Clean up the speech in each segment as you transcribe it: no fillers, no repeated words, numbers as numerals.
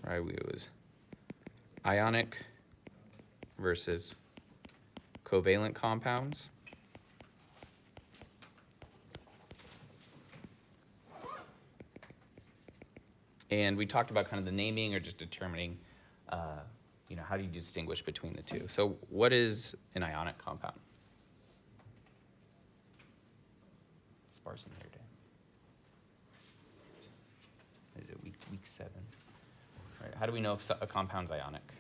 right? It was ionic versus covalent compounds. And we talked about kind of the naming or just determining, how do you distinguish between the two? So what is an ionic compound? Sparse in here, Dan. Is it week 7? Right. How do we know if a compound's ionic?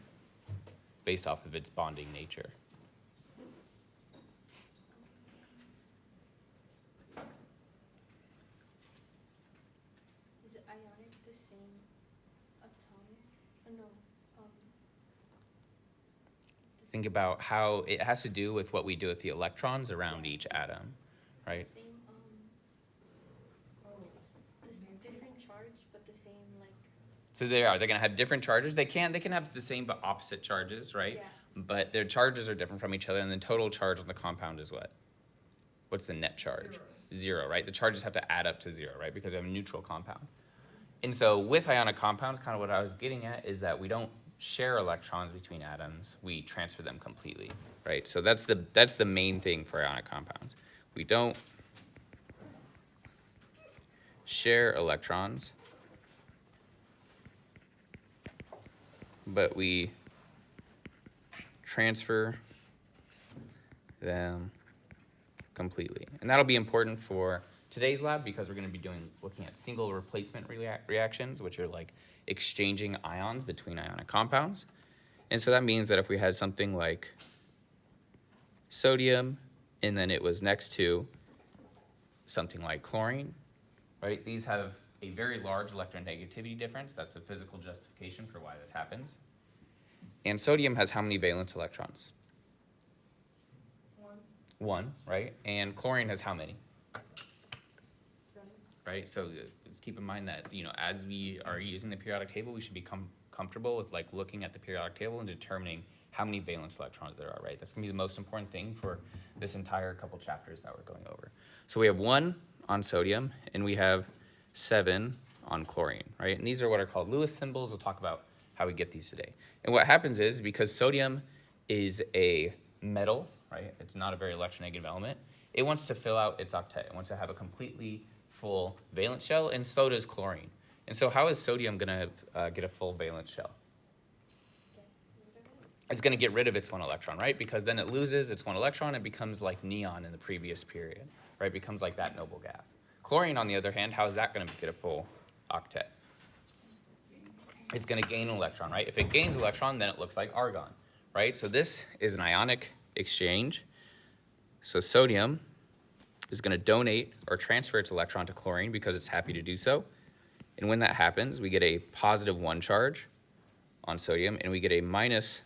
Based off of its bonding nature. Is it ionic the same atomic? No. Think about how it has to do with what we do with the electrons around each atom, right? Same, this different charge, but the same, like. So they're going to have different charges. They can have the same but opposite charges, right? Yeah. But their charges are different from each other, and the total charge on the compound is what? What's the net charge? Zero, right? The charges have to add up to 0, right? Because we have a neutral compound. And so with ionic compounds, kind of what I was getting at is that we don't share electrons between atoms. We transfer them completely, right? So that's the main thing for ionic compounds. We don't share electrons, but we transfer them completely. And that'll be important for today's lab because we're going to be looking at single replacement reactions, which are like exchanging ions between ionic compounds. And so that means that if we had something like sodium and then it was next to something like chlorine, right? These have a very large electronegativity difference. That's the physical justification for why this happens. And sodium has how many valence electrons? 1, right? And chlorine has how many? 7. Right? So let's keep in mind that, as we are using the periodic table, we should become comfortable with like looking at the periodic table and determining how many valence electrons there are, right? That's gonna be the most important thing for this entire couple chapters that we're going over. So we have 1 on sodium and we have 7 on chlorine, right? And these are what are called Lewis symbols. We'll talk about how we get these today. And what happens is because sodium is a metal, right? It's not a very electronegative element. It wants to fill out its octet. It wants to have a completely full valence shell, and so does chlorine. And so how is sodium going to get a full valence shell? It's going to get rid of its 1 electron, right? Because then it loses its 1 electron and becomes like neon in the previous period, right? It becomes like that noble gas. Chlorine, on the other hand, how is that going to get a full octet? It's going to gain an electron, right? If it gains an electron, then it looks like argon, right? So this is an ionic exchange. So sodium is going to donate or transfer its electron to chlorine because it's happy to do so. And when that happens, we get a positive 1 charge on sodium, and we get a minus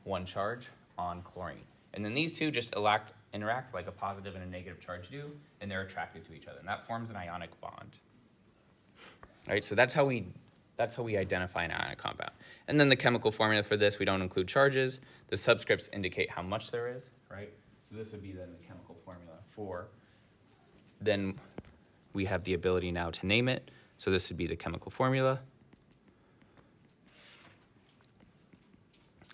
1 charge on chlorine. And then these two just interact like a positive and a negative charge do, and they're attracted to each other. And that forms an ionic bond. All right, so that's how we identify an ionic compound. And then the chemical formula for this, we don't include charges. The subscripts indicate how much there is, right? So this would be then the chemical formula for. Then we have the ability now to name it. So this would be the chemical formula.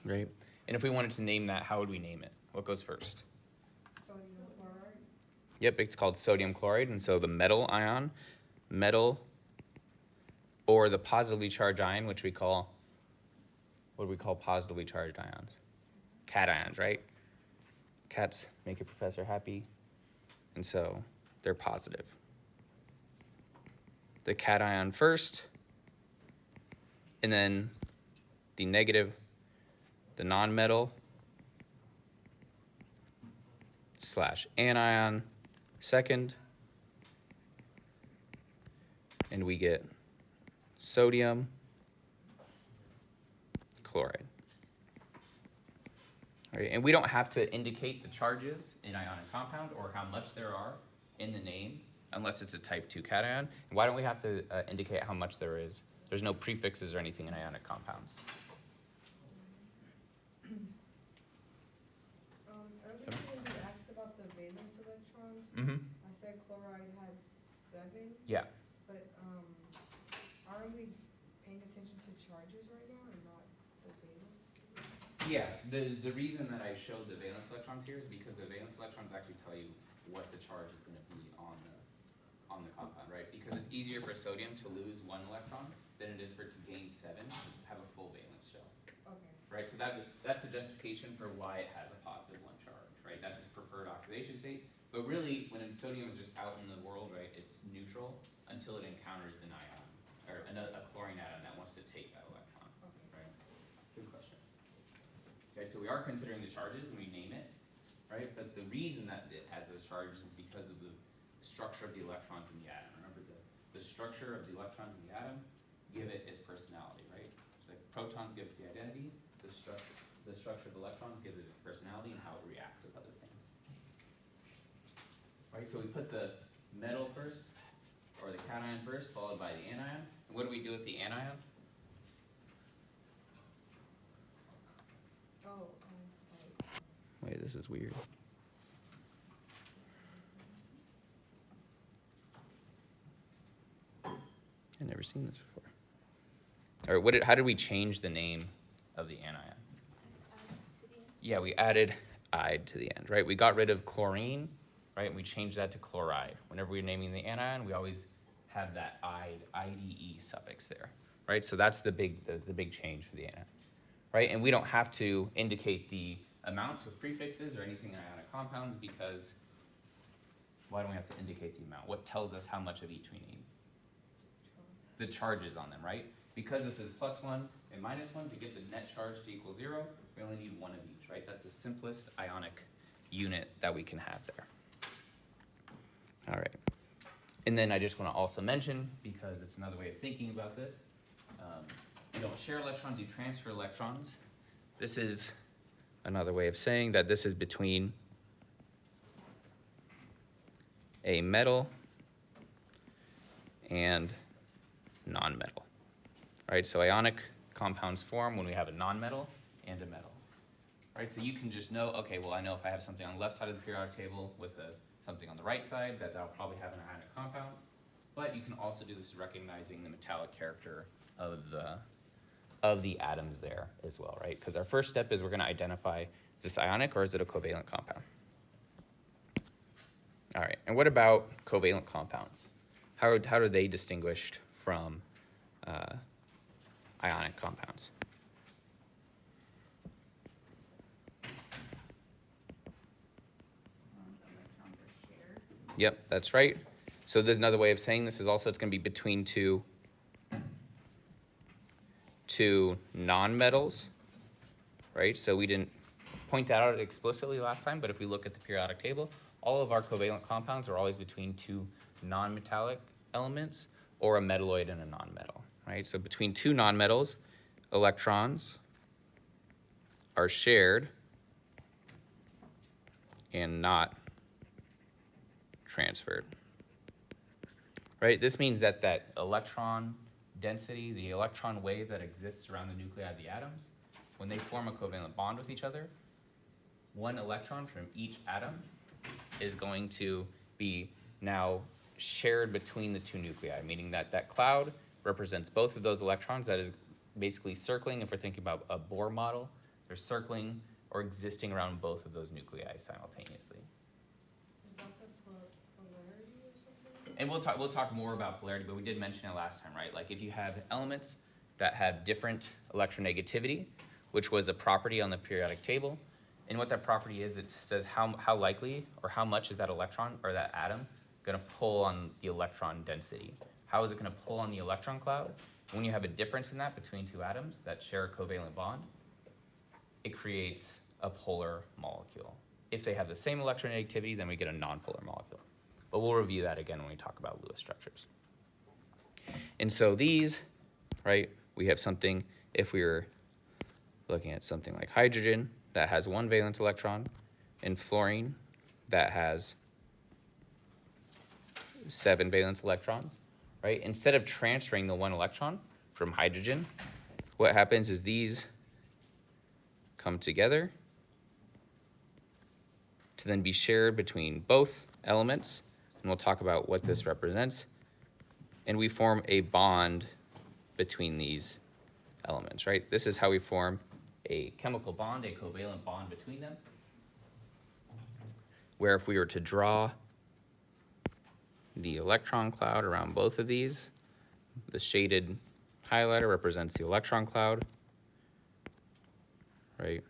Right? And if we wanted to name that, how would we name it? What goes first? Sodium chloride. Yep, it's called sodium chloride. And so the metal ion, or the positively charged ion, which what do we call positively charged ions? Cations, right? Cats make your professor happy, and so they're positive. The cation first, and then the negative, the nonmetal / anion second, and we get sodium chloride. All right, and we don't have to indicate the charges in ionic compound or how much there are in the name unless it's a type 2 cation. And why don't we have to indicate how much there is? There's no prefixes or anything in ionic compounds. Earlier when you asked about the valence electrons, Mm-hmm. I said chloride had 7. Yeah. But aren't we paying attention to charges right now and not the valence? Yeah, the reason that I showed the valence electrons here is because the valence electrons actually tell you what the charge is gonna be on the compound, right? Because it's easier for sodium to lose one electron than it is for it to gain 7, have a full valence shell, Okay, right? So that's the justification for why it has a positive 1 charge, right? That's its preferred oxidation state. But really, when sodium is just out in the world, right, it's neutral until it encounters an ion, or a chlorine atom that wants to take that electron, okay. right? Good question. Okay, so we are considering the charges when we name it, right? But the reason that it has those charges is because of the structure of the electrons in the atom. Remember, the structure of the electrons in the atom give it its personality, right? The protons give it the identity, the structure of the electrons gives it its personality and how it reacts with other things. Right, so we put the metal first, or the cation first, followed by the anion. And what do we do with the anion? Oh, right. Wait, this is weird. I've never seen this before. All right, how did we change the name of the anion? To the end. Yeah, we added "ide" to the end, right? We got rid of chlorine, right? And we changed that to chloride. Whenever we're naming the anion, we always have that IDE suffix there, right? So that's the big change for the anion, right? And we don't have to indicate the amounts with prefixes or anything in ionic compounds because why don't we have to indicate the amount? What tells us how much of each we need? The charges on them, right? Because this is +1 and -1, to get the net charge to equal 0, we only need 1 of each, right? That's the simplest ionic unit that we can have there. All right. And then I just want to also mention, because it's another way of thinking about this, you don't share electrons, you transfer electrons. This is another way of saying that this is between a metal and non-metal, right? So ionic compounds form when we have a non-metal and a metal, right? So you can just know, okay, well, I know if I have something on the left side of the periodic table with something on the right side, that'll probably have an ionic compound. But you can also do this recognizing the metallic character of the atoms there as well, right? Because our first step is we're going to identify, is this ionic or is it a covalent compound? All right, and what about covalent compounds? How are they distinguished from ionic compounds? Electrons are shared. Yep, that's right. So there's another way of saying this is also it's going to be between two nonmetals, right? So we didn't point that out explicitly last time, but if we look at the periodic table, all of our covalent compounds are always between 2 nonmetallic elements or a metalloid and a nonmetal, right? So between 2 nonmetals, electrons are shared and not transferred, right? This means that electron density, the electron wave that exists around the nuclei of the atoms, when they form a covalent bond with each other, 1 electron from each atom is going to be now shared between the 2 nuclei, meaning that cloud represents both of those electrons that is basically circling, if we're thinking about a Bohr model, they're circling or existing around both of those nuclei simultaneously. Is that the polarity or something? And we'll talk more about polarity, but we did mention it last time, right? Like if you have elements that have different electronegativity, which was a property on the periodic table, and what that property is, it says how likely or how much is that electron or that atom going to pull on the electron density. How is it going to pull on the electron cloud? When you have a difference in that between 2 atoms that share a covalent bond, it creates a polar molecule. If they have the same electronegativity, then we get a nonpolar molecule. But we'll review that again when we talk about Lewis structures. And so these, right, we have something, if we were looking at something like hydrogen that has 1 valence electron, and fluorine that has 7 valence electrons, right? Instead of transferring the 1 electron from hydrogen, what happens is these come together to then be shared between both elements, and we'll talk about what this represents. And we form a bond between these elements, right? This is how we form a chemical bond, a covalent bond between them, where if we were to draw the electron cloud around both of these, the shaded highlighter represents the electron cloud, right?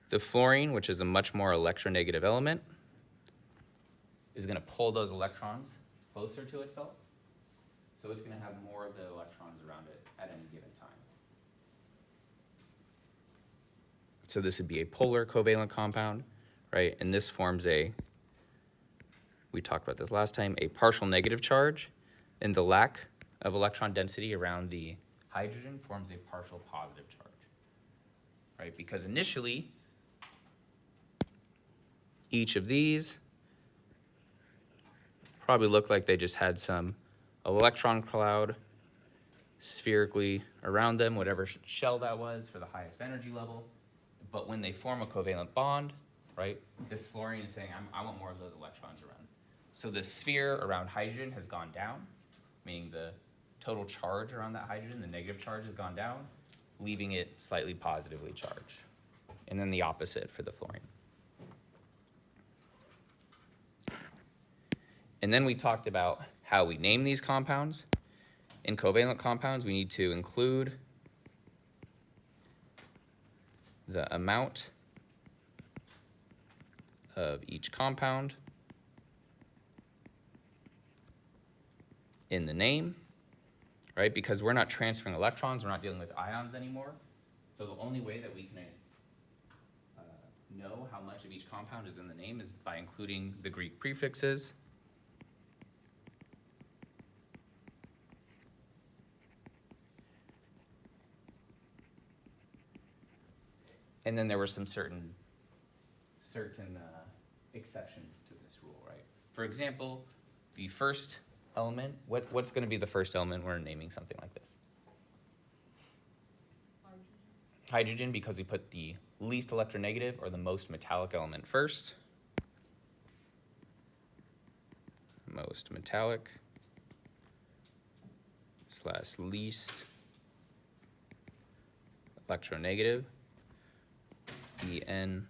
The fluorine, which is a much more electronegative element, is going to pull those electrons closer to itself. So it's going to have more of the electrons around it at any given time. So this would be a polar covalent compound, right? And this forms a, we talked about this last time, a partial negative charge, and the lack of electron density around the hydrogen forms a partial positive charge, right? Because initially, each of these probably looked like they just had some electron cloud spherically around them, whatever shell that was for the highest energy level. But when they form a covalent bond, right, this fluorine is saying, I want more of those electrons around. So the sphere around hydrogen has gone down, meaning the total charge around that hydrogen, the negative charge has gone down, leaving it slightly positively charged. And then the opposite for the fluorine. And then we talked about how we name these compounds. In covalent compounds, we need to include the amount of each compound in the name, right? Because we're not transferring electrons, we're not dealing with ions anymore. So the only way that we can know how much of each compound is in the name is by including the Greek prefixes. And then there were some certain exceptions to this rule, right? For example, the first element, what's going to be the first element when we're naming something like this? Hydrogen, because we put the least electronegative or the most metallic element first. Most metallic / least electronegative. En,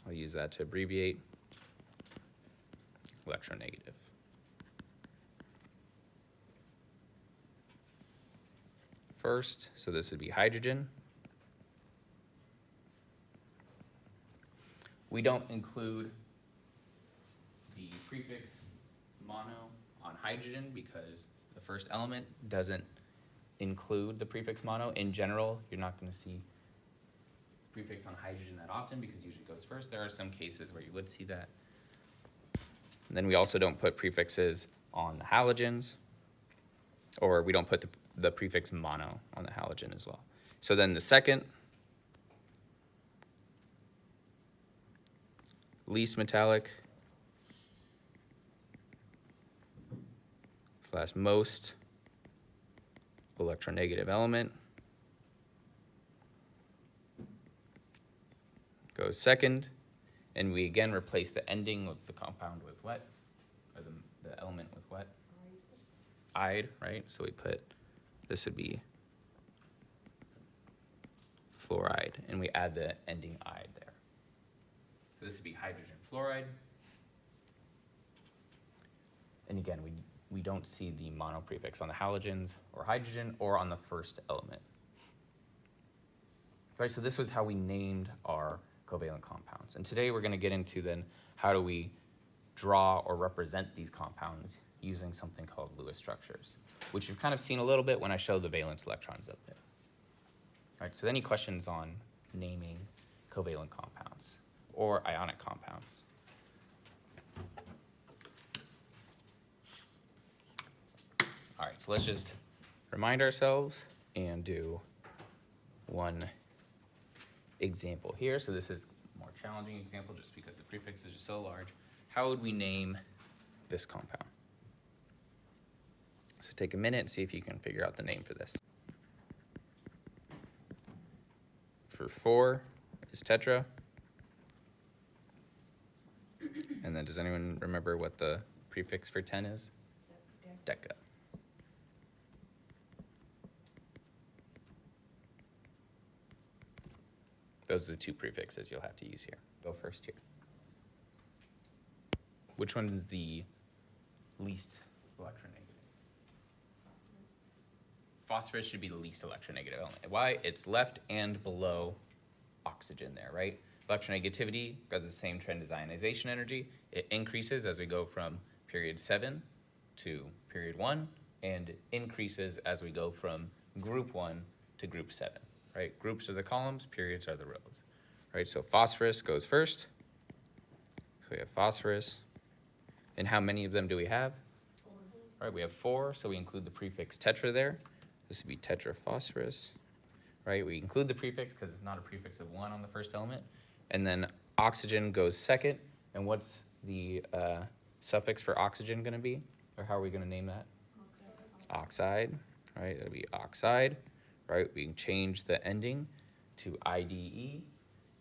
I'll use that to abbreviate, electronegative. First, so this would be hydrogen. We don't include the prefix mono on hydrogen because the first element doesn't include the prefix mono. In general, you're not going to see prefix on hydrogen that often because usually it goes first. There are some cases where you would see that. And then we also don't put prefixes on the halogens, or we don't put the prefix mono on the halogen as well. So then the second, least metallic / most electronegative element goes second, and we again replace the ending of the compound with what? Or the element with what? Ide, right? So we put, this would be fluoride, and we add the ending ide there. So this would be hydrogen fluoride. And again, we don't see the mono prefix on the halogens or hydrogen or on the first element. Right, so this was how we named our covalent compounds. And today we're going to get into then how do we draw or represent these compounds using something called Lewis structures, which you've kind of seen a little bit when I showed the valence electrons up there. All right, so any questions on naming covalent compounds or ionic compounds? All right, so let's just remind ourselves and do one example here. So this is a more challenging example just because the prefixes are so large. How would we name this compound? So take a minute and see if you can figure out the name for this. For 4 is tetra. And then does anyone remember what the prefix for 10 is? Deca. Those are the two prefixes you'll have to use here. Go first here. Which one is the least electronegative? Phosphorus should be the least electronegative element. Why? It's left and below oxygen there, right? Electronegativity has the same trend as ionization energy. It increases as we go from period 7 to period 1, and it increases as we go from group 1 to group 7, right? Groups are the columns, periods are the rows, right? So phosphorus goes first. So we have phosphorus. And how many of them do we have? 4. Right, we have 4, so we include the prefix tetra there. This would be tetraphosphorus, right? We include the prefix because it's not a prefix of 1 on the first element. And then oxygen goes second. And what's the suffix for oxygen going to be? Or how are we going to name that? Oxide, right? That'll be oxide, right? We can change the ending to IDE.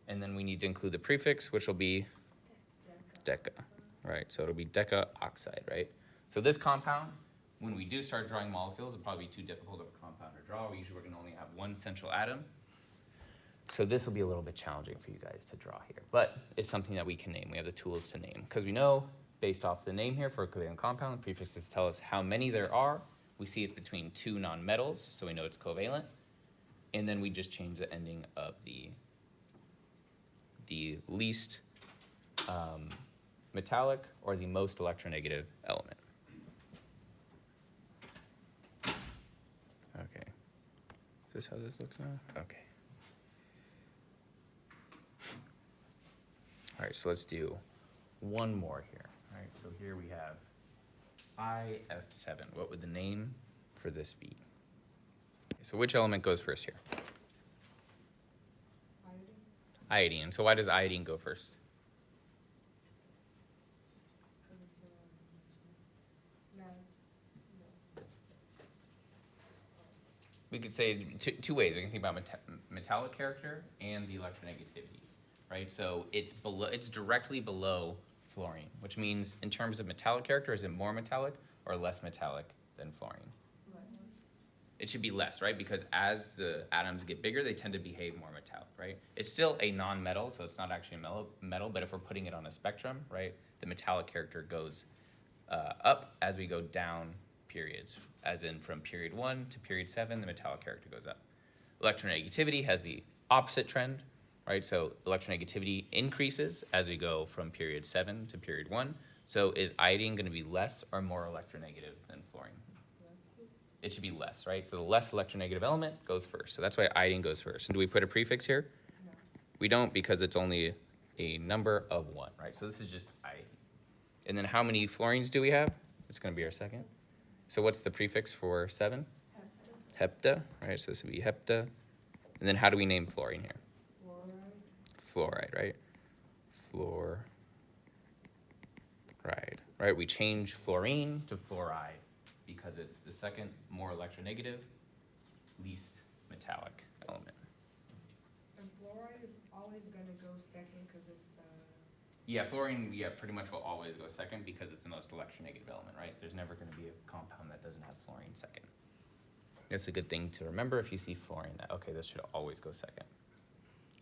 And then we need to include the prefix, which will be deca, right? So it'll be deca oxide, right? So this compound, when we do start drawing molecules, it'll probably be too difficult of a compound to draw. We usually only have one central atom. So this will be a little bit challenging for you guys to draw here, but it's something that we can name. We have the tools to name because we know based off the name here for a covalent compound, prefixes tell us how many there are. We see it between 2 nonmetals, so we know it's covalent. And then we just change the ending of the least metallic or the most electronegative element. Okay. Is this how this looks now? Okay. All right, so let's do one more here. All right, so here we have IF7. What would the name for this be? Okay, so which element goes first here? Iodine? Iodine. So why does iodine go first? Because it's no. We could say two ways. We can think about metallic character and the electronegativity, right? So it's directly below fluorine, which means in terms of metallic character, is it more metallic or less metallic than fluorine? It should be less, right? Because as the atoms get bigger, they tend to behave more metallic, right? It's still a non-metal, so it's not actually a metal, but if we're putting it on a spectrum, right, the metallic character goes up as we go down periods, as in from period 1 to period 7, the metallic character goes up. Electronegativity has the opposite trend, right? So electronegativity increases as we go from period 7 to period 1. So is iodine going to be less or more electronegative than fluorine? It should be less, right? So the less electronegative element goes first. So that's why iodine goes first. And do we put a prefix here? No. We don't, because it's only a number of 1, right? So this is just iodine. And then how many fluorines do we have? It's going to be our second. So what's the prefix for 7? Hepta, right? So this would be hepta. And then how do we name fluorine here? Fluoride, right? Fluoride, right? We change fluorine to fluoride because it's the second more electronegative, least metallic element. And fluoride is always gonna go second because it's the. Yeah, fluorine, pretty much will always go second because it's the most electronegative element, right? There's never gonna be a compound that doesn't have fluorine second. That's a good thing to remember if you see fluorine, that, okay, this should always go second.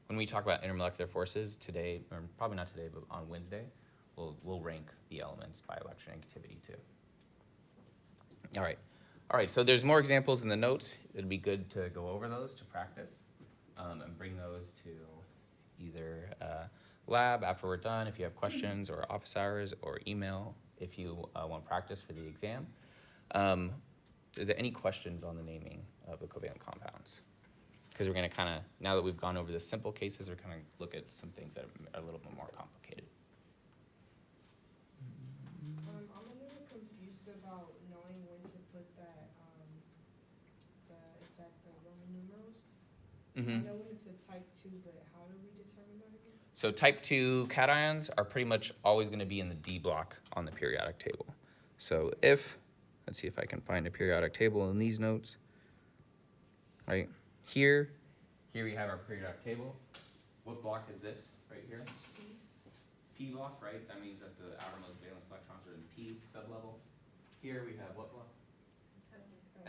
When we talk about intermolecular forces today, or probably not today, but on Wednesday, we'll rank the elements by electronegativity too. All right, so there's more examples in the notes. It'd be good to go over those to practice and bring those to either lab after we're done if you have questions, or office hours, or email if you want practice for the exam. Are there any questions on the naming of the covalent compounds? Because we're going to kind of, now that we've gone over the simple cases, we're going to look at some things that are a little bit more complicated. I'm a little confused about knowing when to put that, is that the Roman numerals? I know when it's a type 2, but how do we determine that again? So type 2 cations are pretty much always going to be in the D block on the periodic table. So if, let's see if I can find a periodic table in these notes, right? Here we have our periodic table. What block is this right here? P block, right? That means that the outermost valence electrons are in the P sublevel. Here we have what block?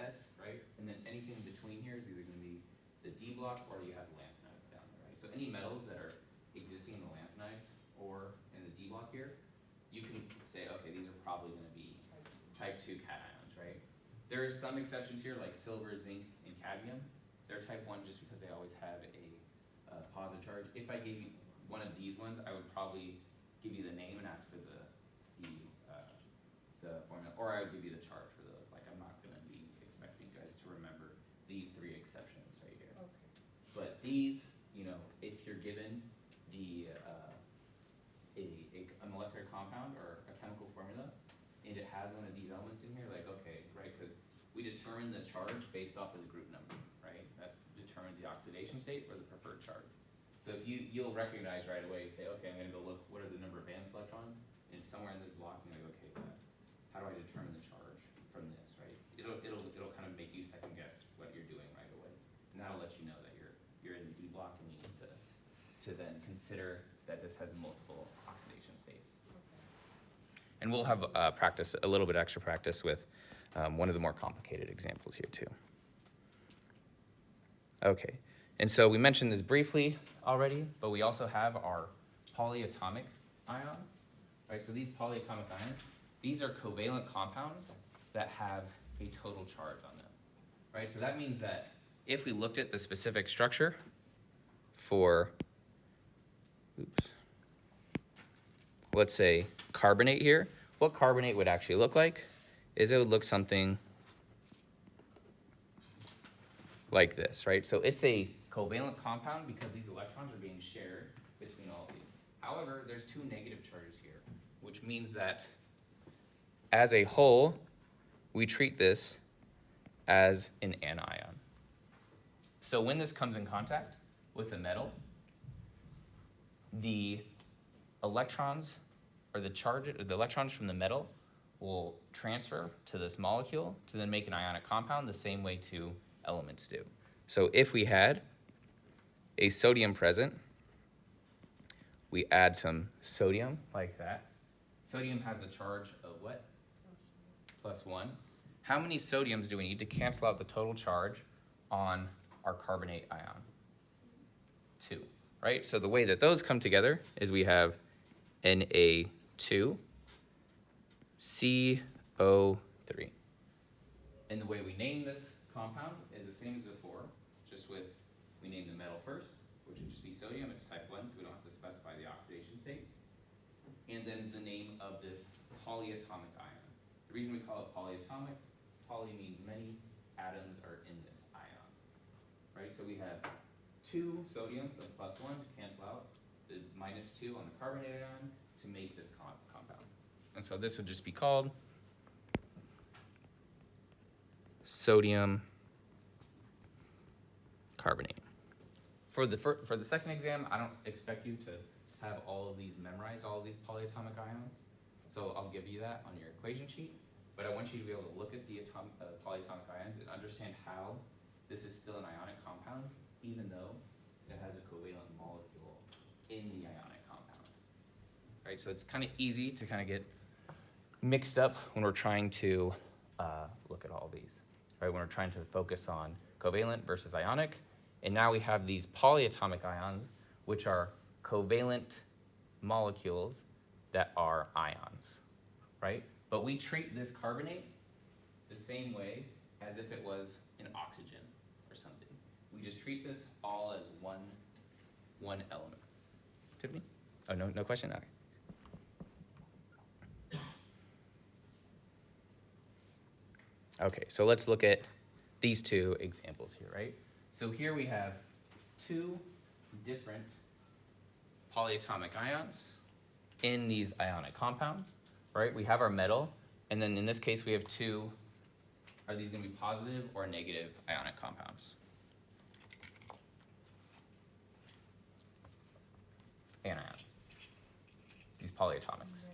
S, right? And then anything between here is either going to be the D block or you have lanthanide down there, right? So any metals that are existing in the lanthanides or in the D block here, you can say, okay, these are probably gonna be type 2 cations, right? There are some exceptions here, like silver, zinc, and cadmium. They're type 1 just because they always have a positive charge. If I gave you one of these ones, I would probably give you the name and ask for the formula, or I would give you the charge for those. Like, I'm not gonna be expecting you guys to remember these 3 exceptions right here. Okay. But these, you know, if you're given the, a molecular compound or a chemical formula, and it has one of these elements in here, like, okay, right, because we determine the charge based off of the group number, right? That's determines the oxidation state or the preferred charge. So if you'll recognize right away, say, okay, I'm gonna go look, what are the number of valence electrons? And somewhere in this block, I'm gonna go, okay, how do I determine the charge from this, right? It'll kind of make you second guess what you're doing right away. And that'll let you know that you're in the D block and you need to then consider that this has multiple oxidation states. And we'll have practice, a little bit extra practice with one of the more complicated examples here too. Okay, and so we mentioned this briefly already, but we also have our polyatomic ions, right? So these polyatomic ions, these are covalent compounds that have a total charge on them, right? So that means that if we looked at the specific structure for, let's say carbonate here, what carbonate would actually look like is it would look something like this, right? So it's a covalent compound because these electrons are being shared between all of these. However, there's 2 negative charges here, which means that as a whole, we treat this as an anion. So when this comes in contact with a metal, the electrons or the electrons from the metal will transfer to this molecule to then make an ionic compound the same way 2 elements do. So if we had a sodium present, we add some sodium like that. Sodium has a charge of what? +1. How many sodiums do we need to cancel out the total charge on our carbonate ion? 2, right? So the way that those come together is we have Na2, CO3. And the way we name this compound is the same as before, just with, we name the metal first, which would just be sodium. It's type 1, so we don't have to specify the oxidation state. And then the name of this polyatomic ion. The reason we call it polyatomic, poly means many, atoms are in this ion, right? So we have 2 sodiums of +1 to cancel out the -2 on the carbonate ion to make this compound. And so this would just be called sodium carbonate. For the second exam, I don't expect you to have all of these memorized, all of these polyatomic ions. So I'll give you that on your equation sheet. But I want you to be able to look at the polyatomic ions and understand how this is still an ionic compound, even though it has a covalent molecule in the ionic compound. Right, so it's kind of easy to kind of get mixed up when we're trying to look at all these. Right, when we're trying to focus on covalent versus ionic. And now we have these polyatomic ions, which are covalent molecules that are ions, right? But we treat this carbonate the same way as if it was an oxygen or something. We just treat this all as one element. Tiffany? Oh, no question? Okay. Okay, so let's look at these 2 examples here, right? So here we have 2 different polyatomic ions in these ionic compounds, right? We have our metal, and then in this case we have 2, are these gonna be positive or negative ionic compounds? Anions, these polyatomics.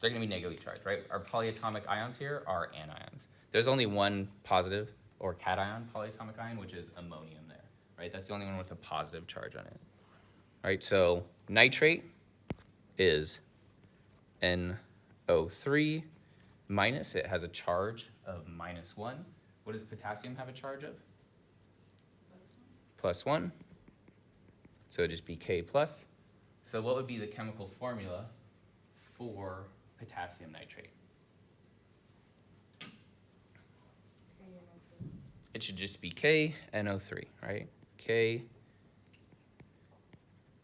They're gonna be negatively charged, right? Our polyatomic ions here are anions. There's only one positive or cation polyatomic ion, which is ammonium there, right? That's the only one with a positive charge on it, right? So nitrate is NO3 minus, it has a charge of -1. What does potassium have a charge of? +1. So it'd just be K plus. So what would be the chemical formula for potassium nitrate? KNO3. It should just be KNO3, right?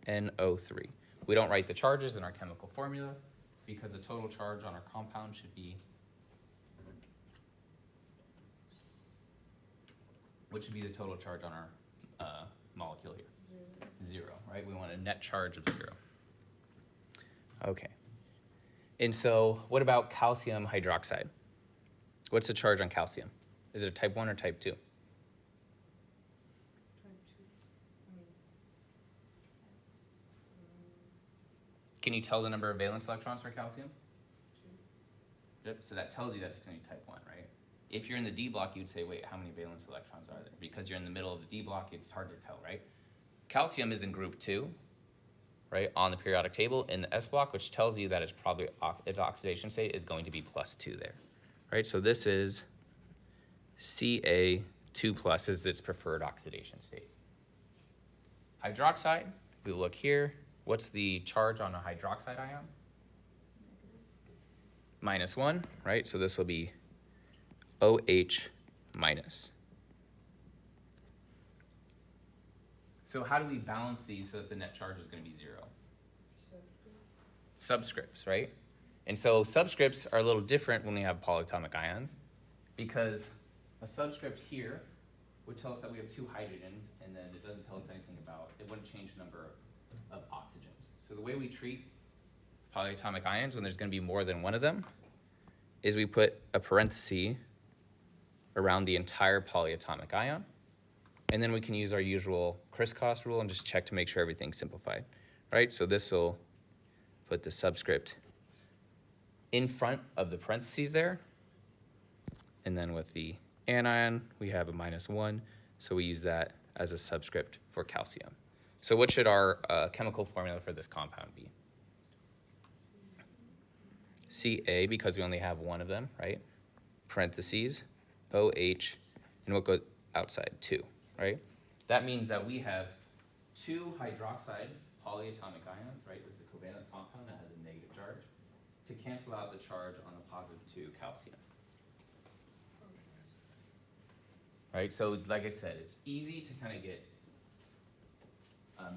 KNO3. We don't write the charges in our chemical formula because the total charge on our compound should be, what should be the total charge on our molecule here? 0, right? We want a net charge of 0. Okay. And so what about calcium hydroxide? What's the charge on calcium? Is it a type 1 or type 2? Type 2. I mean, Can you tell the number of valence electrons for calcium? 2. Yep. So that tells you that it's going to be type 1, right? If you're in the D block, you'd say, wait, how many valence electrons are there? Because you're in the middle of the D block, it's hard to tell, right? Calcium is in group 2, right, on the periodic table in the S block, which tells you that it's probably, its oxidation state is going to be +2 there, right? So this is Ca2+ is its preferred oxidation state. Hydroxide, if we look here, what's the charge on a hydroxide ion? -1, right? So this will be OH minus. So how do we balance these so that the net charge is going to be 0? Subscripts, right? And so subscripts are a little different when we have polyatomic ions because a subscript here would tell us that we have 2 hydrogens and then it doesn't tell us anything about, it wouldn't change the number of oxygens. So the way we treat polyatomic ions when there's going to be more than one of them is we put a parenthesis around the entire polyatomic ion. And then we can use our usual crisscross rule and just check to make sure everything's simplified, right? So this will put the subscript in front of the parentheses there. And then with the anion, we have a -1. So we use that as a subscript for calcium. So what should our chemical formula for this compound be? Ca, because we only have one of them, right? Parentheses, OH, and what goes outside? 2. Right? That means that we have 2 hydroxide polyatomic ions, right? This is a covalent compound that has a negative charge to cancel out the charge on the +2 calcium. Right? So like I said, it's easy to kind of get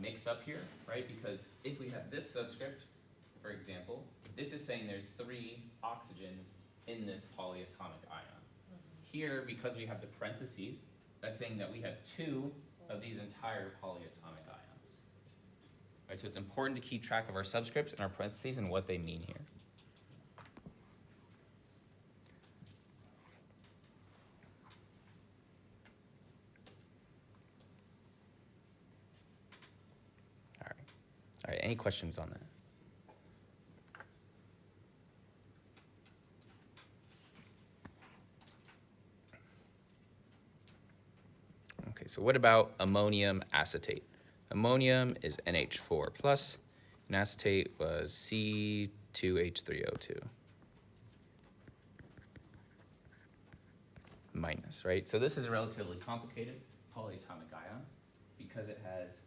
mixed up here, right? Because if we have this subscript, for example, this is saying there's 3 oxygens in this polyatomic ion. Here, because we have the parentheses, that's saying that we have 2 of these entire polyatomic ions. Right, so it's important to keep track of our subscripts and our parentheses and what they mean here. All right, any questions on that? Okay, so what about ammonium acetate? Ammonium is NH4 plus, and acetate was C2H3O2 minus, right? So this is a relatively complicated polyatomic ion because it has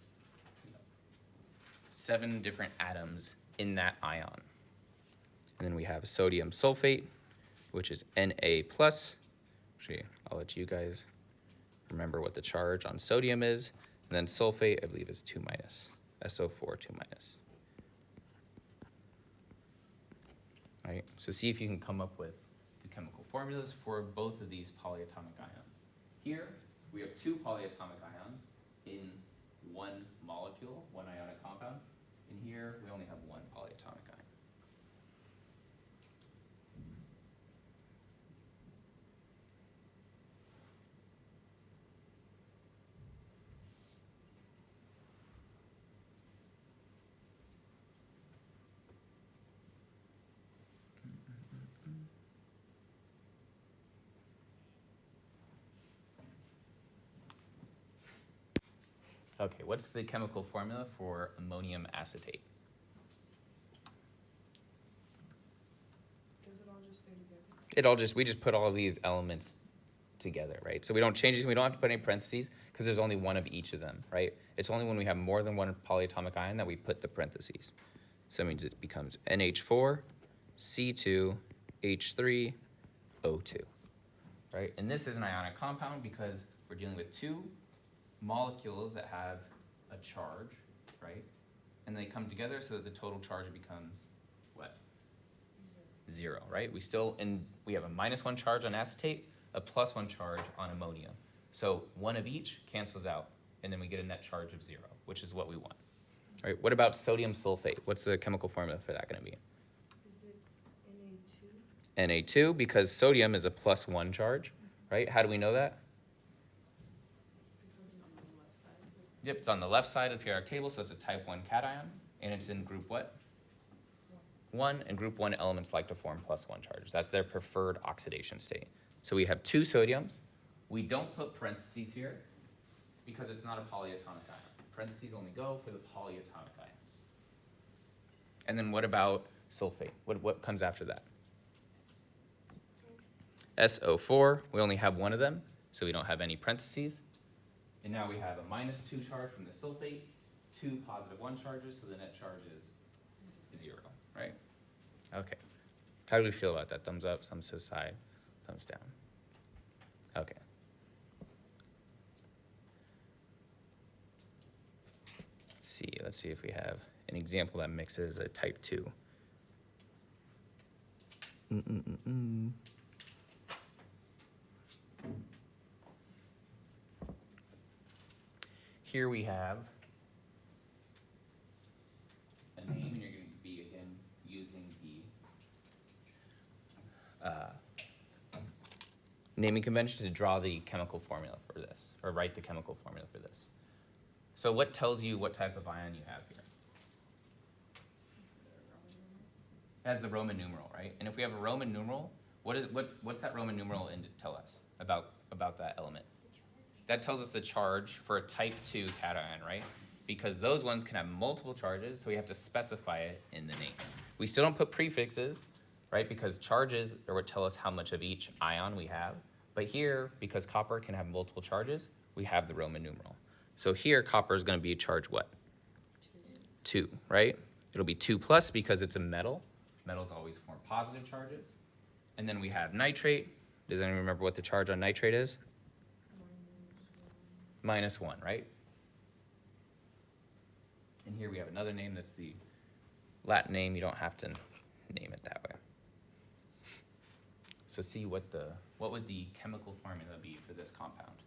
7 different atoms in that ion. And then we have sodium sulfate, which is Na plus. Actually, I'll let you guys remember what the charge on sodium is. And then sulfate, I believe, is 2 minus. SO4, 2 minus. All right, so see if you can come up with the chemical formulas for both of these polyatomic ions. Here, we have 2 polyatomic ions in one molecule, one ionic compound. And here, we only have 1 polyatomic ion. Okay, what's the chemical formula for ammonium acetate? Does it all just stay together? We just put all of these elements together, right? So we don't change it, we don't have to put any parentheses because there's only one of each of them, right? It's only when we have more than one polyatomic ion that we put the parentheses. So that means it becomes NH4, C2, H3, O2, right? And this is an ionic compound because we're dealing with two molecules that have a charge, right? And they come together so that the total charge becomes what? Zero, right? We have a -1 charge on acetate, a +1 charge on ammonium. So one of each cancels out, and then we get a net charge of 0, which is what we want. All right, what about sodium sulfate? What's the chemical formula for that gonna be? Is it Na2? Na2, because sodium is a +1 charge, right? How do we know that? Yep, it's on the left side of the periodic table, so it's a type 1 cation, and it's in group what? 1, and group 1 elements like to form +1 charges. That's their preferred oxidation state. So we have 2 sodiums. We don't put parentheses here because it's not a polyatomic ion. Parentheses only go for the polyatomic ions. And then what about sulfate? What comes after that? SO4, we only have one of them, so we don't have any parentheses. And now we have a -2 charge from the sulfate, 2 +1 charges, so the net charge is 0, right? Okay. How do we feel about that? Thumbs up, thumbs to the side, thumbs down. Okay. Let's see if we have an example that mixes a type 2. Here we have a name, and you're going to be, again, using the naming convention to draw the chemical formula for this, or write the chemical formula for this. So what tells you what type of ion you have here? It has the Roman numeral, right? And if we have a Roman numeral, what's that Roman numeral tell us about that element? That tells us the charge for a type 2 cation, right? Because those ones can have multiple charges, so we have to specify it in the name. We still don't put prefixes, right? Because charges are what tell us how much of each ion we have. But here, because copper can have multiple charges, we have the Roman numeral. So here, copper is going to be charge what? 2, right? It'll be 2+ because it's a metal. Metals always form positive charges. And then we have nitrate. Does anyone remember what the charge on nitrate is? -1, right? And here we have another name that's the Latin name. You don't have to name it that way. So see what would the chemical formula be for this compound?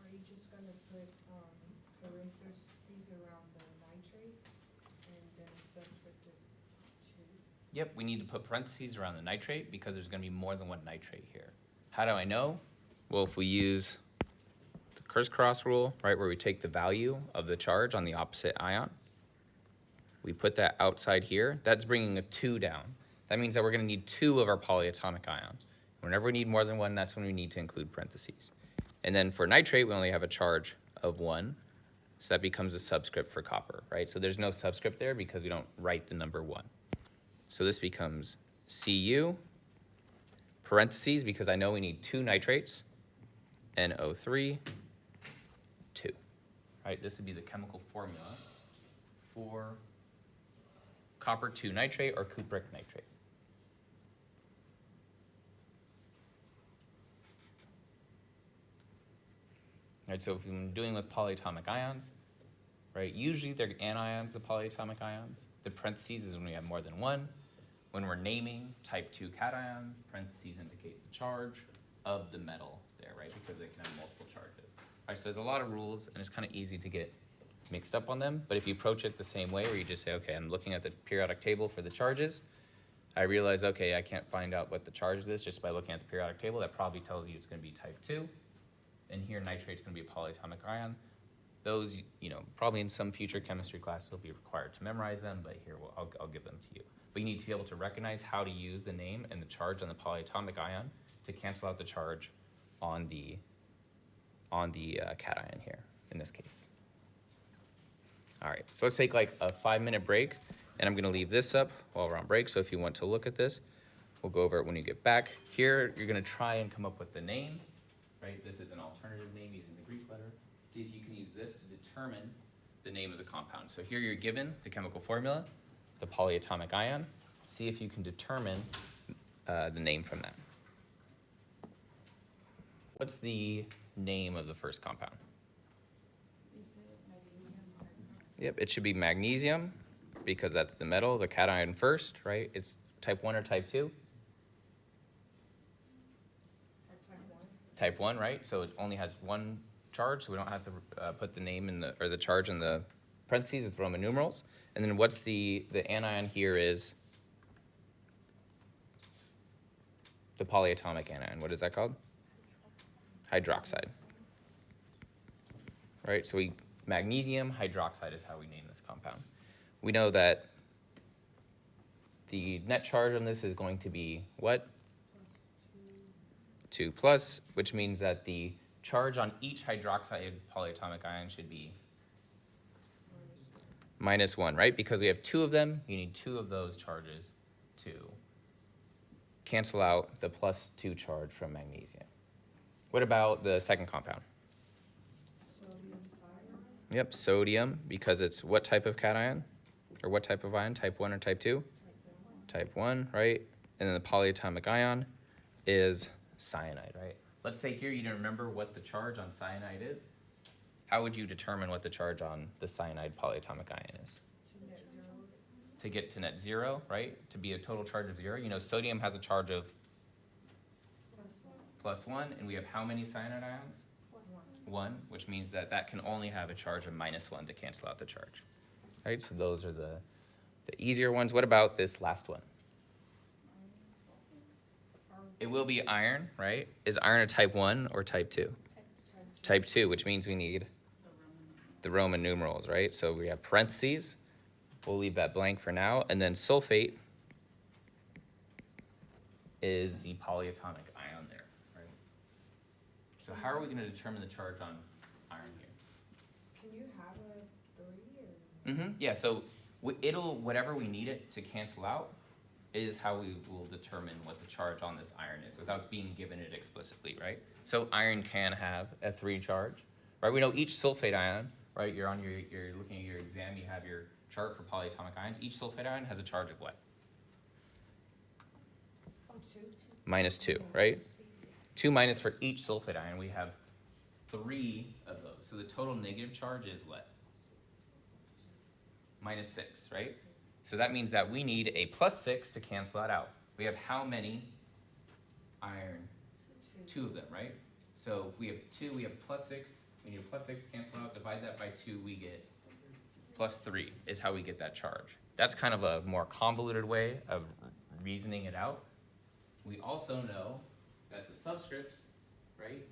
Are you just gonna put, parentheses around the nitrate and then subscript it to? Yep, we need to put parentheses around the nitrate because there's going to be more than one nitrate here. How do I know? Well, if we use the crisscross rule, right, where we take the value of the charge on the opposite ion, we put that outside here, that's bringing a 2 down. That means that we're going to need 2 of our polyatomic ion. Whenever we need more than one, that's when we need to include parentheses. And then for nitrate, we only have a charge of 1, so that becomes a subscript for copper, right? So there's no subscript there because we don't write the number 1. So this becomes Cu, parentheses, because I know we need 2 nitrates, NO3, 2. Right, this would be the chemical formula for copper 2 nitrate or cupric nitrate. Right, so if I'm doing with polyatomic ions, right, usually they're anions, the polyatomic ions. The parentheses is when we have more than one. When we're naming type 2 cations, parentheses indicate the charge of the metal there, right, because they can have multiple charges. All right, so there's a lot of rules, and it's kind of easy to get mixed up on them, but if you approach it the same way, where you just say, okay, I'm looking at the periodic table for the charges, I realize, okay, I can't find out what the charge of this just by looking at the periodic table. That probably tells you it's gonna be type 2. And here nitrate's gonna be a polyatomic ion. Those, probably in some future chemistry class, you'll be required to memorize them, but here, I'll give them to you. But you need to be able to recognize how to use the name and the charge on the polyatomic ion to cancel out the charge on the cation here, in this case. All right, so let's take like a 5-minute break, and I'm gonna leave this up while we're on break, so if you want to look at this, we'll go over it when you get back. Here, you're gonna try and come up with the name, right? This is an alternative name using the Greek letter. See if you can use this to determine the name of the compound. So here you're given the chemical formula, the polyatomic ion. See if you can determine the name from that. What's the name of the first compound? Is it magnesium hydroxide? Yep, it should be magnesium because that's the metal, the cation first, right? It's type 1 or type 2? Or type 1? Type 1, right? So it only has one charge, so we don't have to put the name in the charge in the parentheses with Roman numerals. And then what's the anion here is the polyatomic anion. What is that called? Hydroxide. Right, so magnesium hydroxide is how we name this compound. We know that the net charge on this is going to be what? 2 plus, which means that the charge on each hydroxide polyatomic ion should be -1, right? Because we have 2 of them, you need 2 of those charges to cancel out the +2 charge from magnesium. What about the second compound? Sodium cyanide? Yep, sodium, because it's what type of cation? Or what type of ion? Type 1 or type 2? Type 1, right? And then the polyatomic ion is cyanide, right? Let's say here you didn't remember what the charge on cyanide is. How would you determine what the charge on the cyanide polyatomic ion is? To net zero? To get to net 0, right? To be a total charge of 0. Sodium has a charge of +1, and we have how many cyanide ions? 1, which means that can only have a charge of -1 to cancel out the charge. Right, so those are the easier ones. What about this last one? It will be iron, right? Is iron a type 1 or type 2? Type 2, which means we need the Roman numerals, right? So we have parentheses. We'll leave that blank for now. And then sulfate is the polyatomic ion there, right? So how are we going to determine the charge on iron here? Can you have a 3 or? Yeah, so whatever we need it to cancel out is how we will determine what the charge on this iron is without being given it explicitly, right? So iron can have a 3 charge, right? We know each sulfate ion, right? You're looking at your exam, you have your chart for polyatomic ions. Each sulfate ion has a charge of what? Oh, 2? -2, right? 2 minus for each sulfate ion, we have 3 of those. So the total negative charge is what? -6, right? So that means that we need a +6 to cancel that out. We have how many iron? 2 of them, right? So if we have 2, we have +6. We need a +6 to cancel out. Divide that by 2, we get +3 is how we get that charge. That's kind of a more convoluted way of reasoning it out. We also know that the subscripts, right?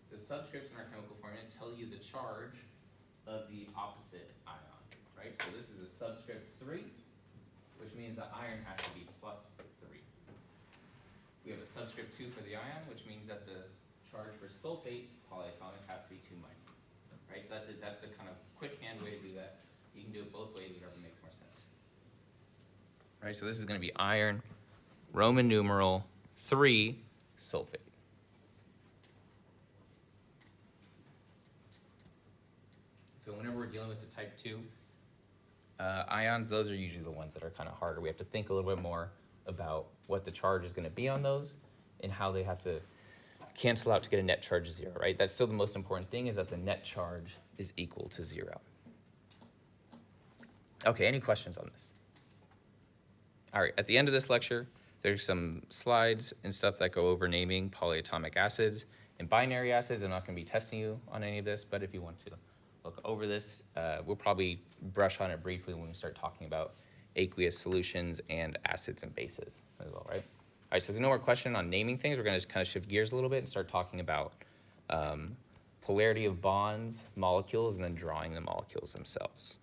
The subscripts in our chemical formula tell you the charge of the opposite ion, right? So this is a subscript 3, which means that iron has to be +3. We have a subscript 2 for the ion, which means that the charge for sulfate polyatomic has to be 2 minus, right? So that's it. That's the kind of quick hand way to do that. You can do it both ways, whatever makes more sense. Right, so this is going to be iron, Roman numeral 3, sulfate. So whenever we're dealing with the type 2 ions, those are usually the ones that are kind of harder. We have to think a little bit more about what the charge is going to be on those and how they have to cancel out to get a net charge of 0, right? That's still the most important thing, is that the net charge is equal to 0. Okay, any questions on this? All right, at the end of this lecture, there's some slides and stuff that go over naming polyatomic acids and binary acids. I'm not going to be testing you on any of this, but if you want to look over this, we'll probably brush on it briefly when we start talking about aqueous solutions, and acids and bases as well, right? All right, so there's no more question on naming things. We're going to kind of shift gears a little bit and start talking about polarity of bonds, molecules, and then drawing the molecules themselves.